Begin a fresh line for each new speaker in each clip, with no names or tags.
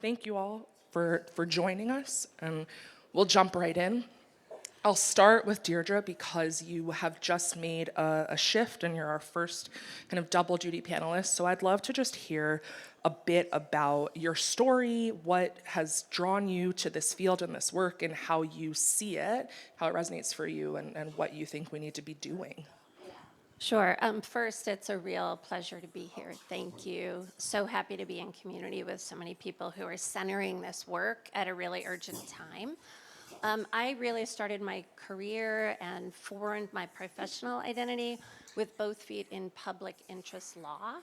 thank you all for joining us, and we'll jump right in. I'll start with Deirdre because you have just made a shift and you're our first kind of double duty panelist. So I'd love to just hear a bit about your story, what has drawn you to this field and this work, and how you see it, how it resonates for you, and what you think we need to be doing.
Sure. First, it's a real pleasure to be here. Thank you. So happy to be in community with so many people who are centering this work at a really urgent time. I really started my career and formed my professional identity with both feet in public interest law.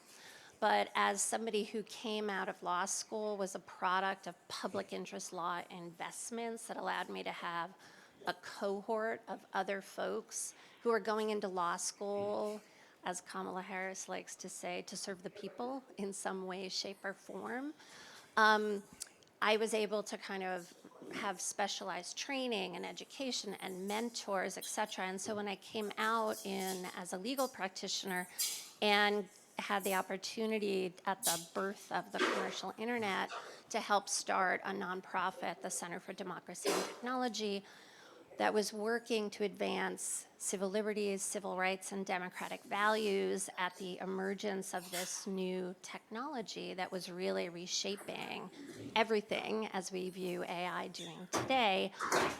But as somebody who came out of law school, was a product of public interest law investments that allowed me to have a cohort of other folks who are going into law school, as Kamala Harris likes to say, to serve the people in some way, shape, or form. I was able to kind of have specialized training and education and mentors, et cetera. And so when I came out as a legal practitioner and had the opportunity at the birth of the commercial internet to help start a nonprofit, the Center for Democracy and Technology, that was working to advance civil liberties, civil rights, and democratic values at the emergence of this new technology that was really reshaping everything as we view AI doing today,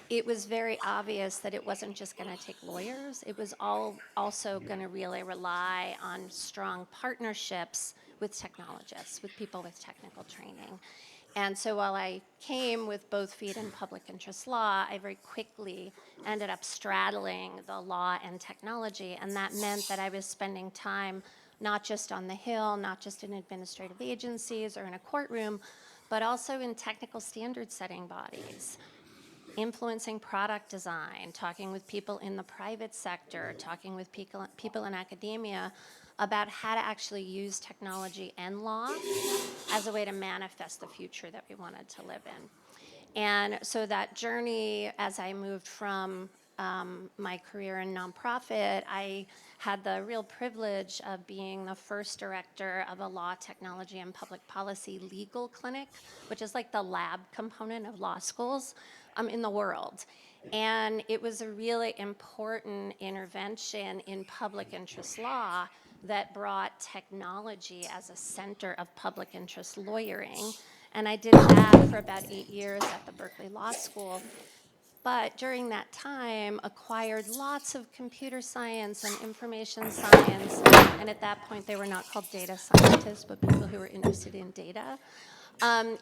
it was very obvious that it wasn't just going to take lawyers. It was also going to really rely on strong partnerships with technologists, with people with technical training. And so while I came with both feet in public interest law, I very quickly ended up straddling the law and technology. And that meant that I was spending time not just on the Hill, not just in administrative agencies or in a courtroom, but also in technical standard setting bodies, influencing product design, talking with people in the private sector, talking with people in academia about how to actually use technology and law as a way to manifest the future that we wanted to live in. And so that journey, as I moved from my career in nonprofit, I had the real privilege of being the first director of a law, technology, and public policy legal clinic, which is like the lab component of law schools in the world. And it was a really important intervention in public interest law that brought technology as a center of public interest lawyering. And I did that for about 8 years at the Berkeley Law School. But during that time, acquired lots of computer science and information science. And at that point, they were not called data scientists, but people who were interested in data.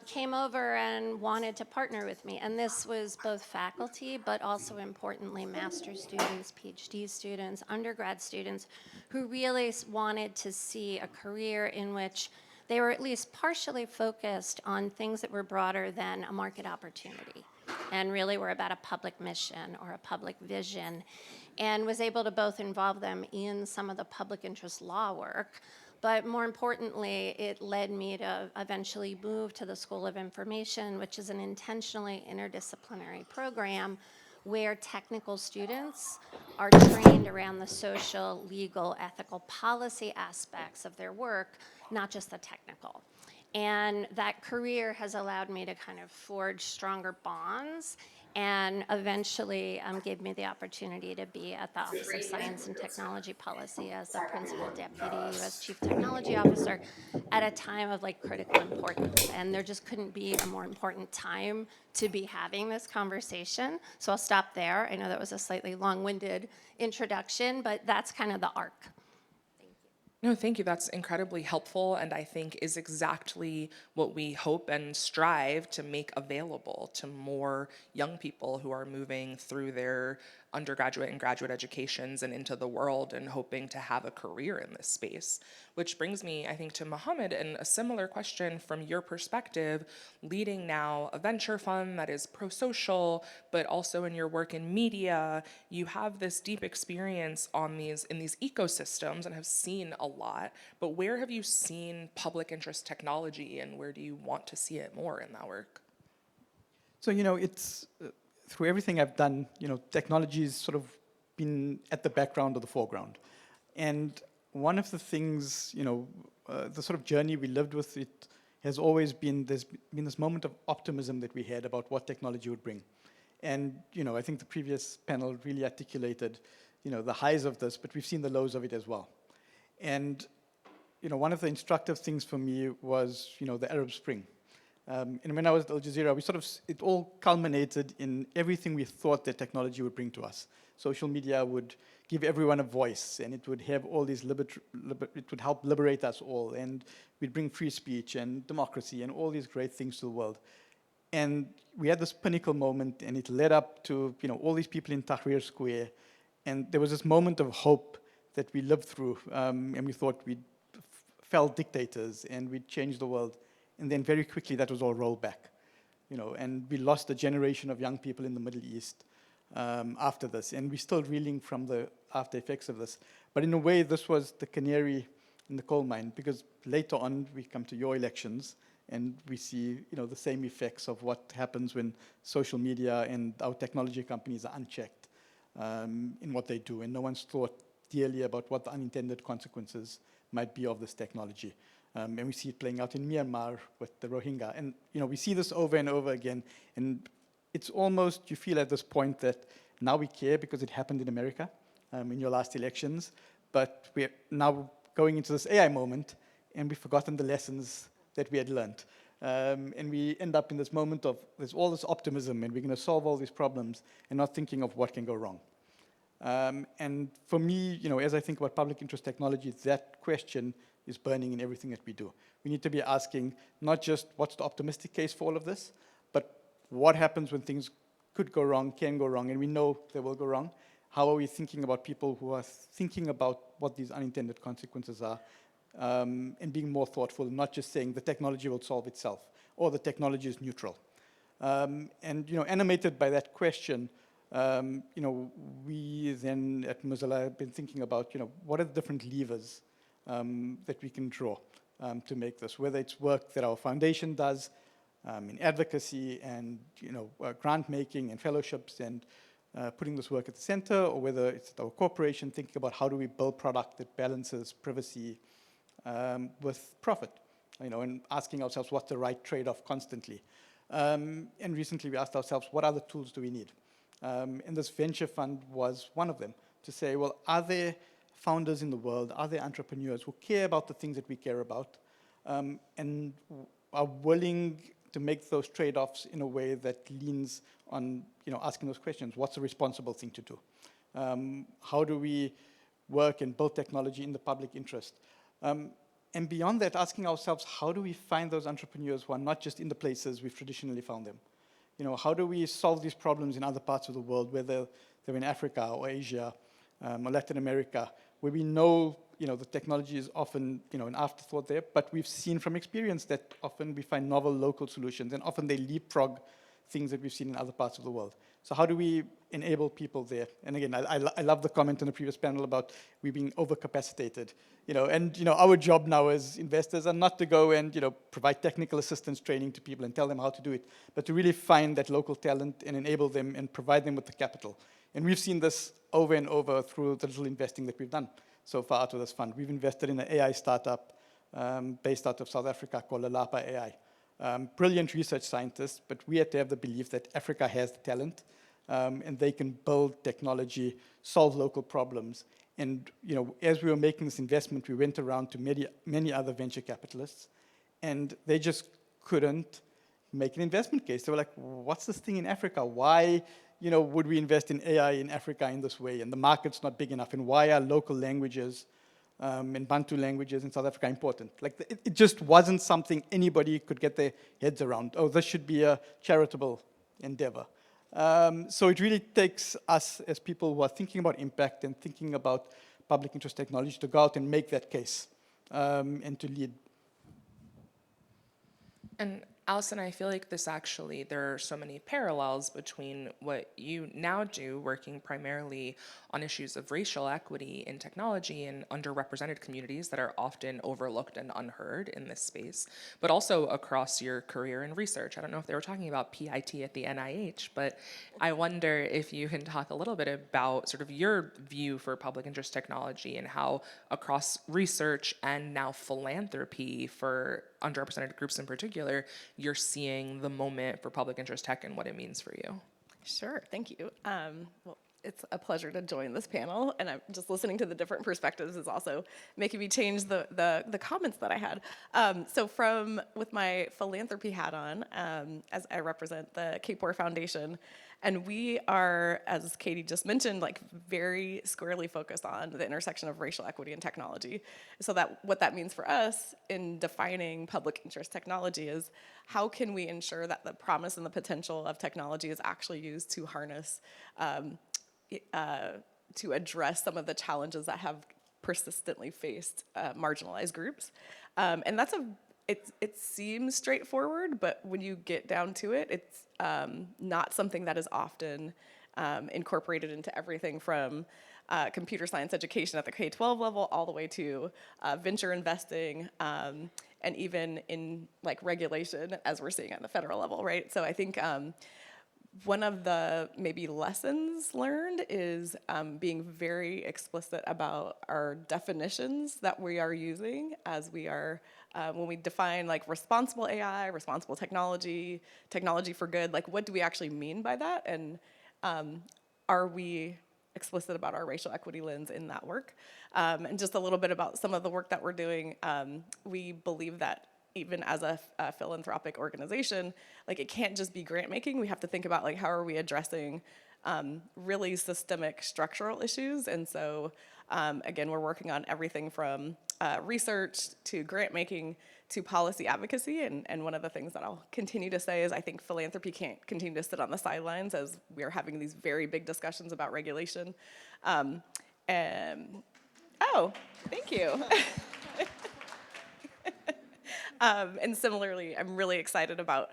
Came over and wanted to partner with me. And this was both faculty, but also importantly, master's students, PhD students, undergrad students, who really wanted to see a career in which they were at least partially focused on things that were broader than a market opportunity and really were about a public mission or a public vision, and was able to both involve them in some of the public interest law work. But more importantly, it led me to eventually move to the School of Information, which is an intentionally interdisciplinary program where technical students are trained around the social, legal, ethical, policy aspects of their work, not just the technical. And that career has allowed me to kind of forge stronger bonds and eventually gave me the opportunity to be at the Office of Science and Technology Policy as the Principal Deputy U.S. Chief Technology Officer at a time of like critical importance. And there just couldn't be a more important time to be having this conversation. So I'll stop there. I know that was a slightly long-winded introduction, but that's kind of the arc.
No, thank you. That's incredibly helpful, and I think is exactly what we hope and strive to make available to more young people who are moving through their undergraduate and graduate educations and into the world and hoping to have a career in this space. Which brings me, I think, to Mohammed, and a similar question from your perspective, leading now a venture fund that is pro-social, but also in your work in media, you have this deep experience in these ecosystems and have seen a lot, but where have you seen public interest technology, and where do you want to see it more in that work?
So, it's through everything I've done, technology's sort of been at the background or the foreground. And one of the things, the sort of journey we lived with it has always been, there's been this moment of optimism that we had about what technology would bring. And, I think the previous panel really articulated, the highs of this, but we've seen the lows of it as well. And, one of the instructive things for me was, the Arab Spring. And when I was at Al Jazeera, it all culminated in everything we thought that technology would bring to us. Social media would give everyone a voice, and it would have all these it would help liberate us all, and we'd bring free speech and democracy and all these great things to the world. And we had this pinnacle moment, and it led up to, all these people in Tahrir Square, and there was this moment of hope that we lived through, and we thought we'd fell dictators and we'd change the world. And then very quickly that was all rolled back, and we lost a generation of young people in the Middle East after this, and we're still reeling from the after effects of this. But in a way, this was the canary in the coal mine, because later on we come to your elections, and we see, the same effects of what happens when social media and our technology companies are unchecked in what they do, and no one's thought dearly about what the unintended consequences might be of this technology. And we see it playing out in Myanmar with the Rohingya. And, we see this over and over again. And it's almost, you feel at this point that now we care because it happened in America in your last elections. But we're now going into this AI moment, and we've forgotten the lessons that we had learned. And we end up in this moment of, there's all this optimism, and we're going to solve all these problems, and not thinking of what can go wrong. And for me, as I think about public interest technology, that question is burning in everything that we do. We need to be asking not just what's the optimistic case for all of this, but what happens when things could go wrong, can go wrong, and we know they will go wrong. How are we thinking about people who are thinking about what these unintended consequences are, and being more thoughtful, not just saying the technology will solve itself, or the technology is neutral. And animated by that question, we then at Mozilla have been thinking about, what are the different levers that we can draw to make this, whether it's work that our foundation does in advocacy and grant making and fellowships and putting this work at the center, or whether it's our corporation thinking about how do we build product that balances privacy with profit, and asking ourselves what's the right trade-off constantly. And recently we asked ourselves, what other tools do we need? And this venture fund was one of them, to say, well, are there founders in the world, are there entrepreneurs who care about the things that we care about, and are willing to make those trade-offs in a way that leans on, asking those questions. What's a responsible thing to do? How do we work and build technology in the public interest? And beyond that, asking ourselves, how do we find those entrepreneurs who are not just in the places we've traditionally found them? How do we solve these problems in other parts of the world, whether they're in Africa or Asia or Latin America, where we know, the technology is often, an afterthought there, but we've seen from experience that often we find novel local solutions, and often they leapfrog things that we've seen in other parts of the world. So how do we enable people there? And again, I love the comment in the previous panel about we being overcapacitated, and our job now as investors are not to go and, provide technical assistance training to people and tell them how to do it, but to really find that local talent and enable them and provide them with the capital. And we've seen this over and over through the little investing that we've done so far out of this fund. We've invested in an AI startup based out of South Africa called Lalapa AI. Brilliant research scientists, but we had to have the belief that Africa has the talent, and they can build technology, solve local problems. And as we were making this investment, we went around to many other venture capitalists, and they just couldn't make an investment case. They were like, what's this thing in Africa? Why would we invest in AI in Africa in this way? And the market's not big enough. And why are local languages and Bantu languages in South Africa important? Like, it just wasn't something anybody could get their heads around. Oh, this should be a charitable endeavor. So it really takes us as people who are thinking about impact and thinking about public interest technology to go out and make that case and to lead.
And Allison, I feel like there are so many parallels between what you now do, working primarily on issues of racial equity in technology and underrepresented communities that are often overlooked and unheard in this space, but also across your career in research. I don't know if they were talking about PIT at the NIH, but I wonder if you can talk a little bit about sort of your view for public interest technology and how across research and now philanthropy for underrepresented groups in particular, you're seeing the moment for public interest tech and what it means for you.
Sure, thank you. Well, it's a pleasure to join this panel, and I'm just listening to the different perspectives is also making me change the comments that I had. With my philanthropy hat on, as I represent the Kapor Foundation, and we are, as Katie just mentioned, like very squarely focused on the intersection of racial equity and technology. So that what that means for us in defining public interest technology is how can we ensure that the promise and the potential of technology is actually used to harness, to address some of the challenges that have persistently faced marginalized groups. And that's it seems straightforward, but when you get down to it, it's not something that is often incorporated into everything from computer science education at the K-12 level all the way to venture investing and even in like regulation as we're seeing at the federal level, right? So I think one of the maybe lessons learned is being very explicit about our definitions that we are using as we are, when we define like responsible AI, responsible technology, technology for good, like what do we actually mean by that? And are we explicit about our racial equity lens in that work? And just a little bit about some of the work that we're doing. We believe that even as a philanthropic organization, like it can't just be grant making. We have to think about like how are we addressing really systemic structural issues. And so again, we're working on everything from research to grant making to policy advocacy. And one of the things that I'll continue to say is I think philanthropy can't continue to sit on the sidelines as we're having these very big discussions about regulation. Oh, thank you. And similarly, I'm really excited about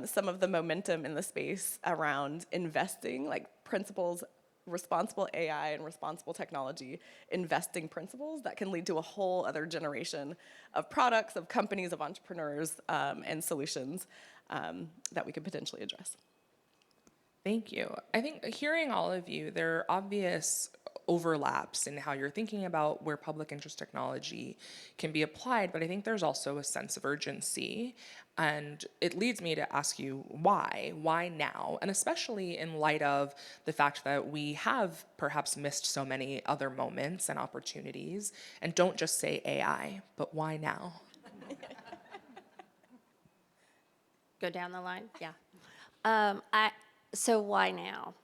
some of the momentum in the space around investing, like principles, responsible AI and responsible technology, investing principles that can lead to a whole other generation of products, of companies, of entrepreneurs, and solutions that we could potentially address.
Thank you. I think hearing all of you, there are obvious overlaps in how you're thinking about where public interest technology can be applied, but I think there's also a sense of urgency. And it leads me to ask you why? Why now? And especially in light of the fact that we have perhaps missed so many other moments and opportunities. And don't just say AI, but why now?
Go down the line? Yeah. So why now?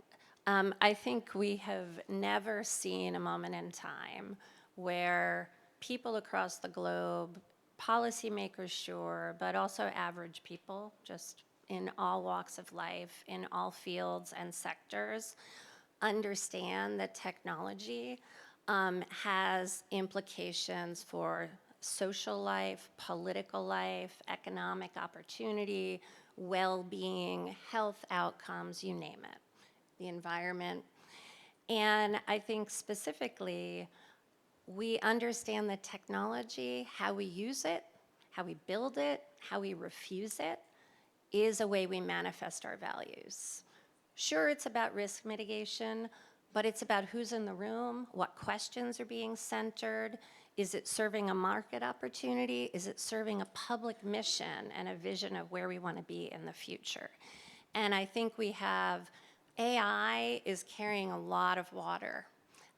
I think we have never seen a moment in time where people across the globe, policymakers, sure, but also average people, just in all walks of life, in all fields and sectors, understand that technology has implications for social life, political life, economic opportunity, well-being, health outcomes, you name it, the environment. And I think specifically, we understand the technology, how we use it, how we build it, how we refuse it, is a way we manifest our values. Sure, it's about risk mitigation, but it's about who's in the room, what questions are being centered. Is it serving a market opportunity? Is it serving a public mission and a vision of where we want to be in the future? And I think we have, AI is carrying a lot of water.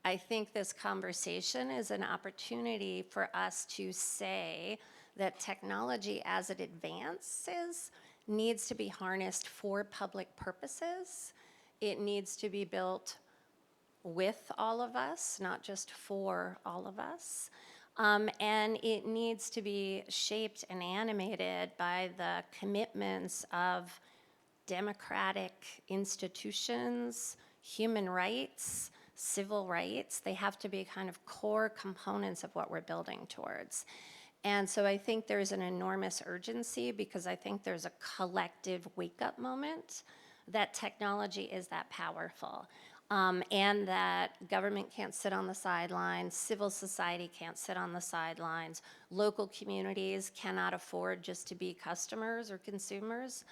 I think this conversation is an opportunity for us to say that technology as it advances needs to be harnessed for public purposes. It needs to be built with all of us, not just for all of us. And it needs to be shaped and animated by the commitments of democratic institutions, human rights, civil rights. They have to be kind of core components of what we're building towards. And so I think there's an enormous urgency because I think there's a collective wake-up moment that technology is that powerful. And that government can't sit on the sidelines, civil society can't sit on the sidelines, local communities cannot afford just to be customers or consumers.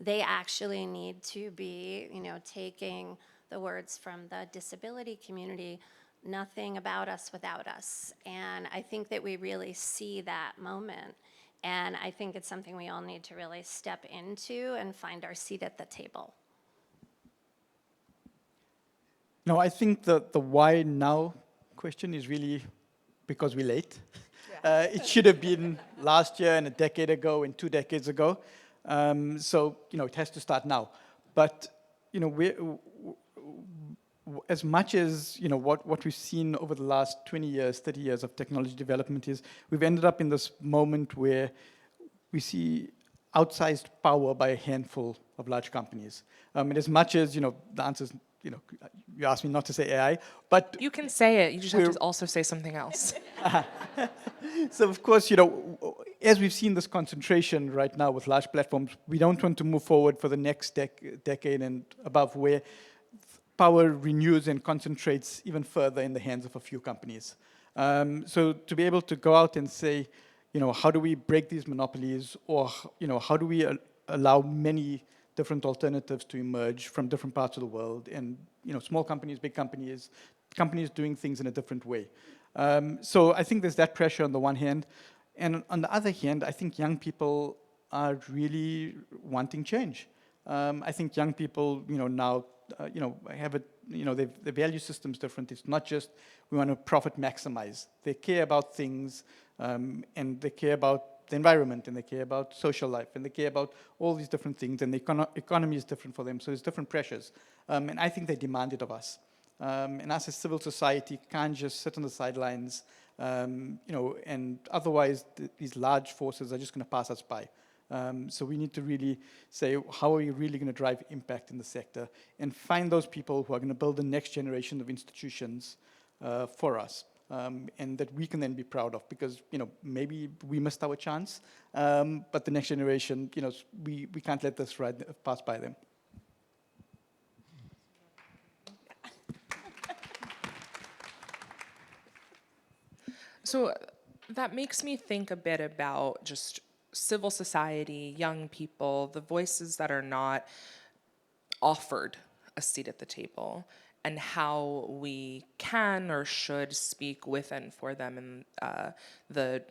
They actually need to be, taking the words from the disability community, nothing about us without us. And I think that we really see that moment. And I think it's something we all need to really step into and find our seat at the table.
No, I think the why now question is really because we're late. It should have been last year and a decade ago and 2 decades ago. So, it has to start now. But, as much as, what we've seen over the last 20 years, 30 years of technology development is we've ended up in this moment where we see outsized power by a handful of large companies. And as much as, the answer is, you asked me not to say AI, but
You can say it. You just have
We're-
to also say something else.
so of course, as we've seen this concentration right now with large platforms, we don't want to move forward for the next decade and above where power renews and concentrates even further in the hands of a few companies. So to be able to go out and say, how do we break these monopolies, or how do we allow many different alternatives to emerge from different parts of the world, and small companies, big companies, companies doing things in a different way. So I think there's that pressure on the one hand, and on the other hand, I think young people are really wanting change. I think young people, now, have their value system's different. It's not just we want to profit maximize. They care about things, and they care about the environment, and they care about social life, and they care about all these different things, and the economy is different for them, so there's different pressures. And I think they demand it of us. And us as civil society can't just sit on the sidelines, and otherwise these large forces are just going to pass us by. So we need to really say, how are we really going to drive impact in the sector, and find those people who are going to build the next generation of institutions for us. And that we can then be proud of, because maybe we missed our chance, but the next generation, we can't let this pass by them.
So that makes me think a bit about just civil society, young people, the voices that are not offered a seat at the table, and how we can or should speak with and for them in the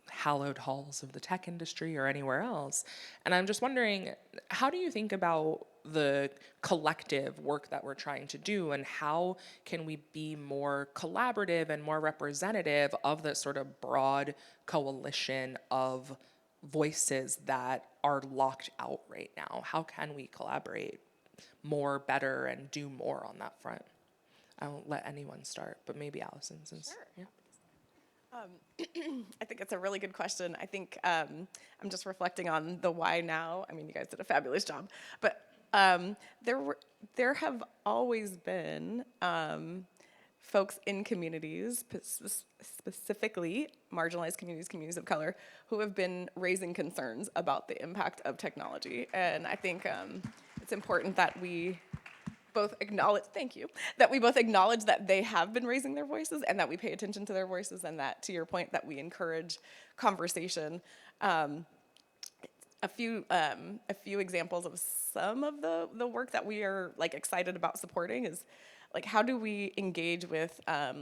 hallowed halls of the tech industry or anywhere else. And I'm just wondering, how do you think about the collective work that we're trying to do, and how can we be more collaborative and more representative of the sort of broad coalition of voices that are locked out right now? How can we collaborate more, better, and do more on that front? I won't let anyone start, but maybe Allison, since
Sure.
yeah.
I think it's a really good question. I think I'm just reflecting on the why now. I mean, you guys did a fabulous job, but there have always been folks in communities, specifically marginalized communities, communities of color, who have been raising concerns about the impact of technology. And I think it's important that we both acknowledge, that we both acknowledge that they have been raising their voices, and that we pay attention to their voices, and that, to your point, that we encourage conversation. A few examples of some of the work that we are excited about supporting is how do we engage with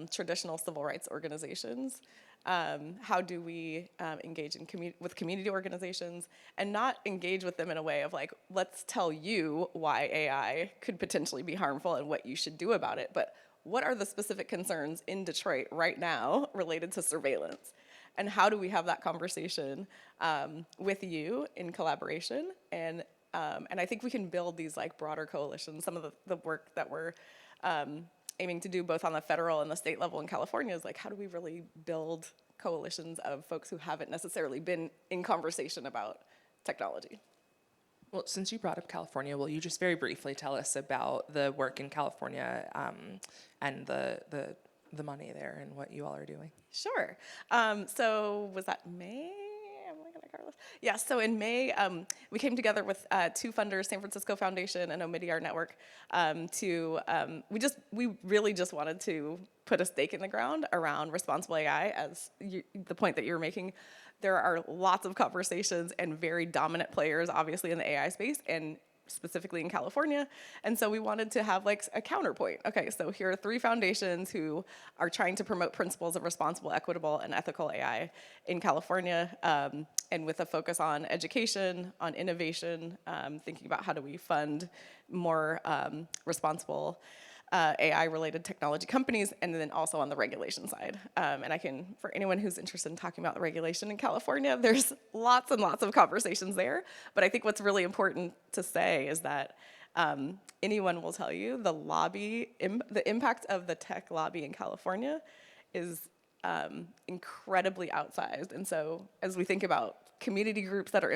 traditional civil rights organizations? How do we engage with community organizations, and not engage with them in a way of let's tell you why AI could potentially be harmful and what you should do about it, but what are the specific concerns in Detroit right now related to surveillance? And how do we have that conversation with you in collaboration? And I think we can build these broader coalitions. Some of the work that we're aiming to do both on the federal and the state level in California is how do we really build coalitions of folks who haven't necessarily been in conversation about technology?
Well, since you brought up California, will you just very briefly tell us about the work in California and the the money there and what you all are doing.
Sure. So was that May? I'm looking at Carlos. Yeah, so in May, we came together with two funders, San Francisco Foundation and Omidyar Network, we really just wanted to put a stake in the ground around responsible AI, as the point that you were making. There are lots of conversations and very dominant players, obviously, in the AI space, and specifically in California. And so we wanted to have like a counterpoint. Okay, so here are three foundations who are trying to promote principles of responsible, equitable, and ethical AI in California, and with a focus on education, on innovation, thinking about how do we fund more responsible AI-related technology companies, and then also on the regulation side. And I can, for anyone who's interested in talking about the regulation in California, there's lots and lots of conversations there. But I think what's really important to say is that anyone will tell you the impact of the tech lobby in California is incredibly outsized. And so as we think about community groups that are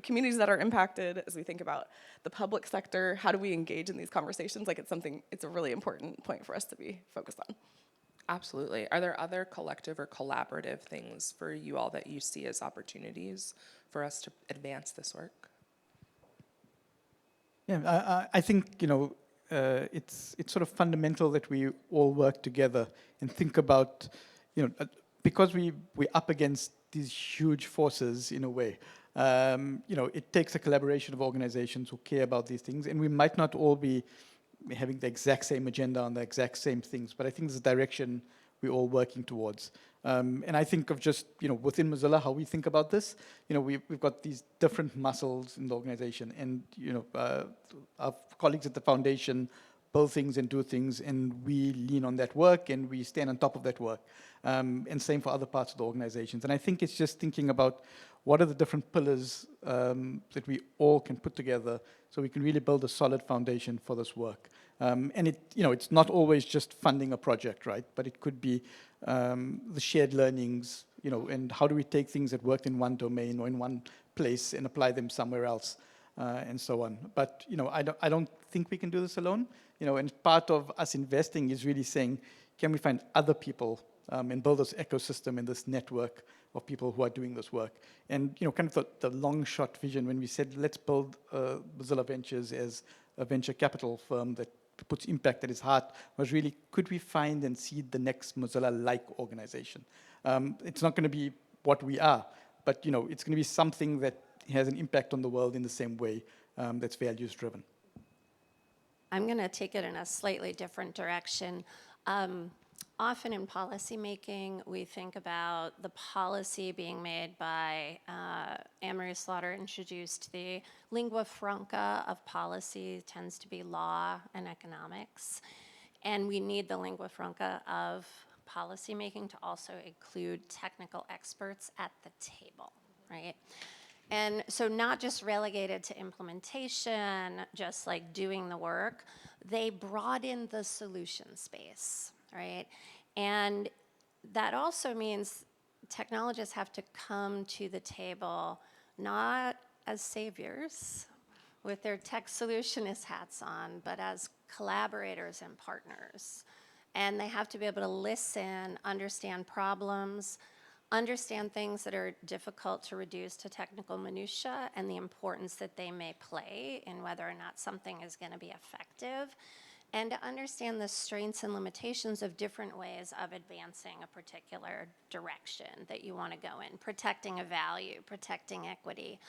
communities that are impacted, as we think about the public sector, how do we engage in these conversations? Like it's a really important point for us to be focused on.
Absolutely. Are there other collective or collaborative things for you all that you see as opportunities for us to advance this work?
Yeah, I think, it's sort of fundamental that we all work together and think about, because we're up against these huge forces in a way. It takes a collaboration of organizations who care about these things, and we might not all be having the exact same agenda on the exact same things, but I think there's a direction we're all working towards. And I think of just, within Mozilla, how we think about this. We've got these different muscles in the organization, and, our colleagues at the foundation build things and do things, and we lean on that work, and we stand on top of that work. And same for other parts of the organizations. And I think it's just thinking about what are the different pillars that we all can put together so we can really build a solid foundation for this work. And it's not always just funding a project, right? But it could be the shared learnings, and how do we take things that worked in one domain or in one place and apply them somewhere else, and so on. But I don't think we can do this alone. And part of us investing is really saying, can we find other people and build this ecosystem and this network of people who are doing this work? And kind of the long shot vision when we said, let's build Mozilla Ventures as a venture capital firm that puts impact at its heart, was really, could we find and seed the next Mozilla-like organization? It's not going to be what we are, but it's going to be something that has an impact on the world in the same way, that's values driven.
I'm going to take it in a slightly different direction. Often in policymaking, we think about the policy being made by Anne-Marie Slaughter introduced the lingua franca of policy, tends to be law and economics. And we need the lingua franca of policymaking to also include technical experts at the table, right? And so not just relegated to implementation, just like doing the work, they brought in the solution space, right? And that also means technologists have to come to the table not as saviors with their tech solutionist hats on, but as collaborators and partners. And they have to be able to listen, understand problems, understand things that are difficult to reduce to technical minutia and the importance that they may play in whether or not something is going to be effective, and to understand the strengths and limitations of different ways of advancing a particular direction that you want to go in, protecting a value, protecting equity.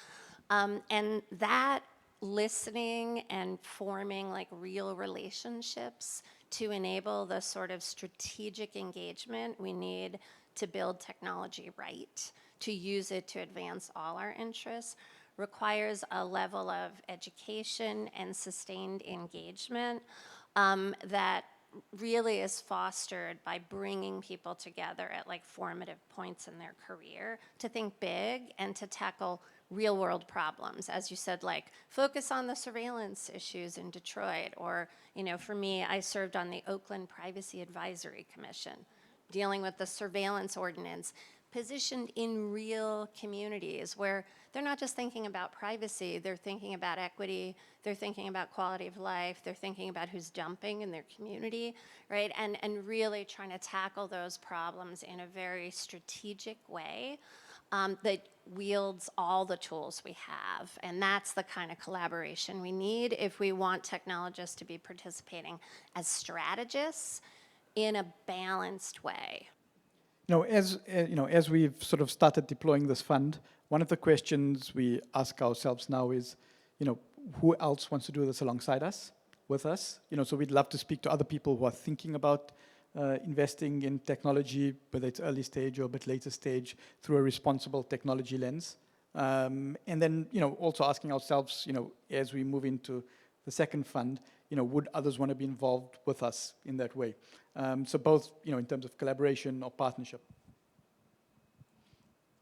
And that listening and forming like real relationships to enable the sort of strategic engagement we need to build technology right, to use it to advance all our interests, requires a level of education and sustained engagement that really is fostered by bringing people together at like formative points in their career to think big and to tackle real world problems. As you said, like focus on the surveillance issues in Detroit, or, for me, I served on the Oakland Privacy Advisory Commission, dealing with the surveillance ordinance, positioned in real communities where they're not just thinking about privacy, they're thinking about equity, they're thinking about quality of life, they're thinking about who's dumping in their community, right? And really trying to tackle those problems in a very strategic way that wields all the tools we have. And that's the kind of collaboration we need if we want technologists to be participating as strategists in a balanced way.
As we've sort of started deploying this fund, one of the questions we ask ourselves now is, who else wants to do this alongside us, with us? So we'd love to speak to other people who are thinking about investing in technology, whether it's early stage or a bit later stage, through a responsible technology lens. And then, also asking ourselves, as we move into the second fund, would others want to be involved with us in that way? So both, in terms of collaboration or partnership.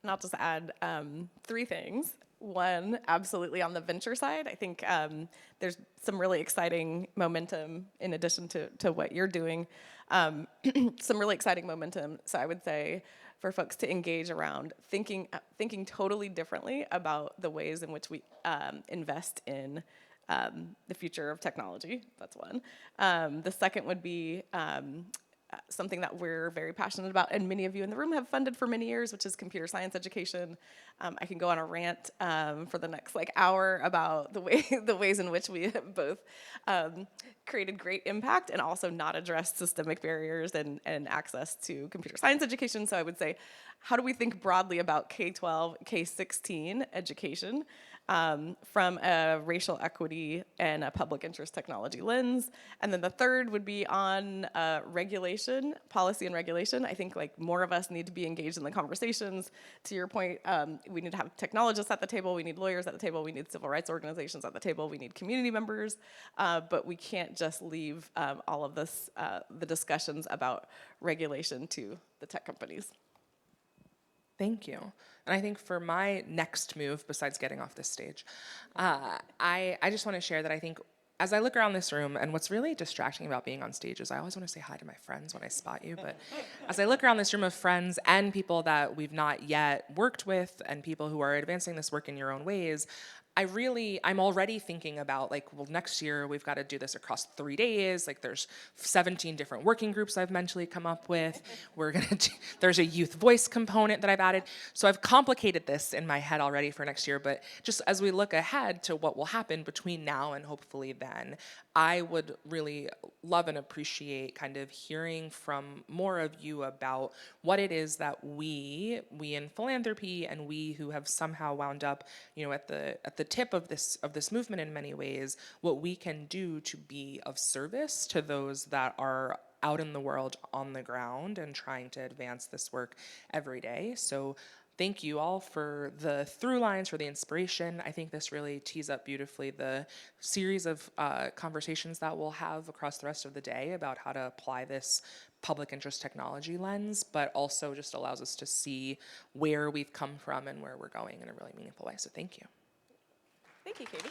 And I'll just add 3 things. One, absolutely on the venture side, I think there's some really exciting momentum in addition to what you're doing. Some really exciting momentum. So I would say for folks to engage around thinking totally differently about the ways in which we invest in the future of technology. That's one. The second would be something that we're very passionate about, and many of you in the room have funded for many years, which is computer science education. I can go on a rant for the next hour about the ways in which we have both created great impact and also not addressed systemic barriers and access to computer science education. So I would say, how do we think broadly about K-12, K-16 education from a racial equity and a public interest technology lens? And then the third would be on regulation, policy and regulation. I think more of us need to be engaged in the conversations. To your point, we need to have technologists at the table, we need lawyers at the table, we need civil rights organizations at the table, we need community members, but we can't just leave all of this, the discussions about regulation to the tech companies.
Thank you. And I think for my next move, besides getting off this stage, I just want to share that I think as I look around this room, and what's really distracting about being on stage is I always want to say hi to my friends when I spot you, but as I look around this room of friends and people that we've not yet worked with and people who are advancing this work in your own ways, I'm already thinking about next year we've got to do this across 3 days. There's 17 different working groups I've mentally come up with. There's a youth voice component that I've added. So I've complicated this in my head already for next year, but just as we look ahead to what will happen between now and hopefully then, I would really love and appreciate kind of hearing from more of you about what it is that we in philanthropy and we who have somehow wound up, at the tip of this movement in many ways, what we can do to be of service to those that are out in the world on the ground and trying to advance this work every day. So thank you all for the through lines, for the inspiration. I think this really tees up beautifully the series of conversations that we'll have across the rest of the day about how to apply this public interest technology lens, but also just allows us to see where we've come from and where we're going in a really meaningful way. So thank you.
Thank you, Katie.